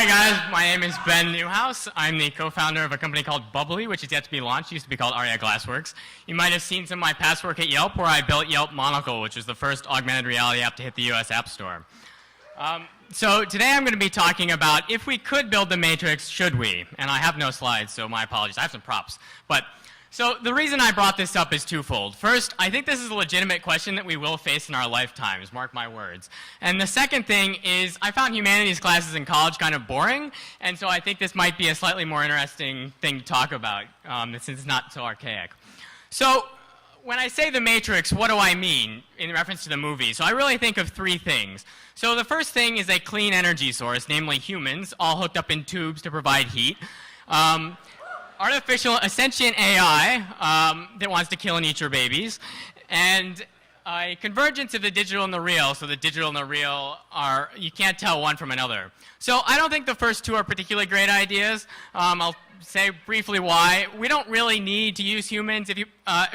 Hi guys, my name is Ben Newhouse. I'm the co-founder of a company called Bubbly, which is yet to be launched. It used to be called Aria Glassworks. You might have seen some of my past work at Yelp, where I built Yelp Monocle, which was the first augmented reality app to hit the US App Store. So today I'm going to be talking about if we could build the Matrix, should we? And I have no slides, so my apologies. I have some props. So the reason I brought this up is twofold. First, I think this is a legitimate question that we will face in our lifetimes, mark my words. And the second thing is I found humanities classes in college kind of boring, and so I think this might be a slightly more interesting thing to talk about since it's not so archaic. So when I say the Matrix, what do I mean in reference to the movie? So I really think of three things. So the first thing is a clean energy source, namely humans, all hooked up in tubes to provide heat. Artificial, a sentient AI that wants to kill and eat your babies, and a convergence of the digital and the real. So the digital and the real are, you can't tell one from another. So I don't think the first two are particularly great ideas. I'll say briefly why. We don't really need to use humans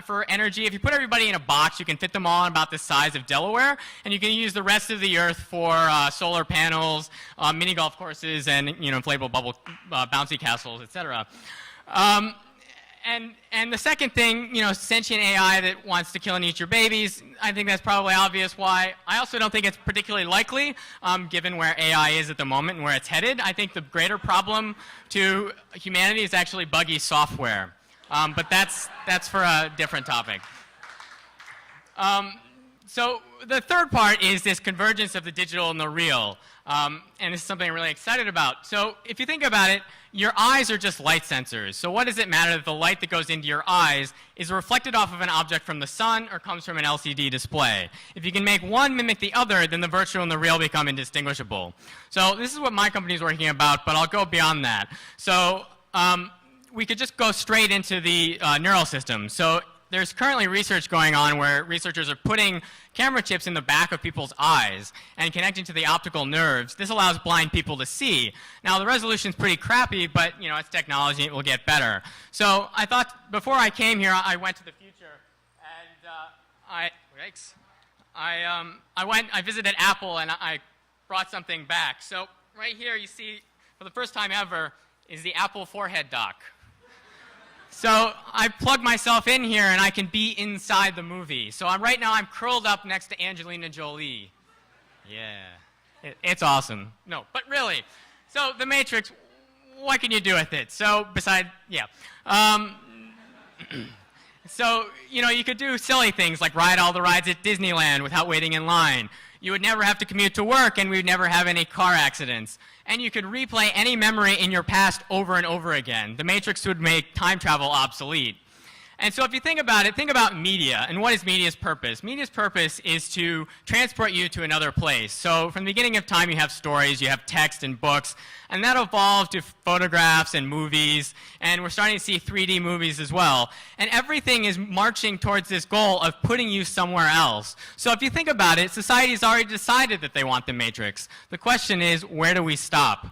for energy. If you put everybody in a box, you can fit them all in about the size of Delaware, and you can use the rest of the Earth for solar panels, mini golf courses, and inflatable bubble bouncy castles, etc. And the second thing, sentient AI that wants to kill and eat your babies, I think that's probably obvious why. I also don't think it's particularly likely, given where AI is at the moment and where it's headed. I think the greater problem to humanity is actually buggy software. But that's for a different topic. So the third part is this convergence of the digital and the real. And this is something I'm really excited about. So if you think about it, your eyes are just light sensors. So what does it matter that the light that goes into your eyes is reflected off of an object from the sun or comes from an LCD display? If you can make one mimic the other, then the virtual and the real become indistinguishable. So this is what my company is working about, but I'll go beyond that. So we could just go straight into the neural system. So there's currently research going on where researchers are putting camera chips in the back of people's eyes and connecting to the optical nerves. This allows blind people to see. Now, the resolution's pretty crappy, but it's technology, it will get better. So I thought before I came here, I went to the future, and I visited Apple, and I brought something back. So right here, you see, for the first time ever, is the Apple forehead dock. So I plug myself in here, and I can be inside the movie. So right now, I'm curled up next to Angelina Jolie. Yeah, it's awesome. No, but really. So the Matrix, what can you do with it? So so, you could do silly things like ride all the rides at Disneyland without waiting in line. You would never have to commute to work, and we would never have any car accidents. And you could replay any memory in your past over and over again. The Matrix would make time travel obsolete. And so if you think about it, think about media. And what is media's purpose? Media's purpose is to transport you to another place. So from the beginning of time, you have stories, you have text and books, and that evolved to photographs and movies, and we're starting to see 3D movies as well. And everything is marching towards this goal of putting you somewhere else. So if you think about it, society has already decided that they want the Matrix. The question is, where do we stop?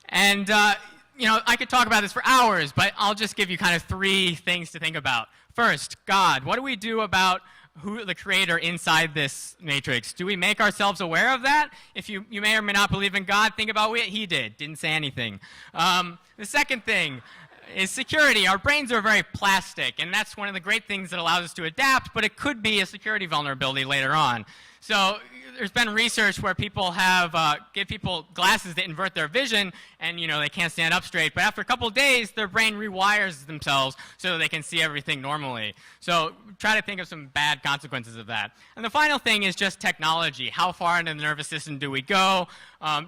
And I could talk about this for hours, but I'll just give you kind of three things to think about. First, God. What do we do about who the creator inside this Matrix? Do we make ourselves aware of that? If you may or may not believe in God, think about what he did. Didn't say anything. The second thing is security. Our brains are very plastic, and that's one of the great things that allows us to adapt, but it could be a security vulnerability later on. So there's been research where people have give people glasses that invert their vision, and they can't stand up straight. But after a couple of days, their brain rewires themselves so that they can see everything normally. So try to think of some bad consequences of that. And the final thing is just technology. How far into the nervous system do we go?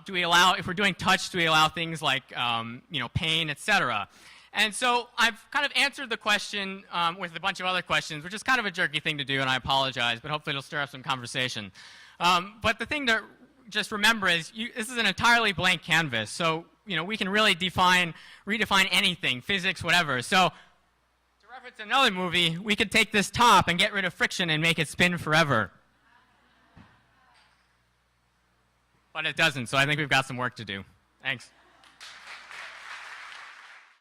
Do we allow, if we're doing touch, do we allow things like pain, etc.? And so I've kind of answered the question with a bunch of other questions, which is kind of a jerky thing to do, and I apologize, but hopefully it'll stir up some conversation. But the thing to just remember is this is an entirely blank canvas. So we can really redefine anything, physics, whatever. So to reference another movie, we could take this top and get rid of friction and make it spin forever. But it doesn't, so I think we've got some work to do. Thanks.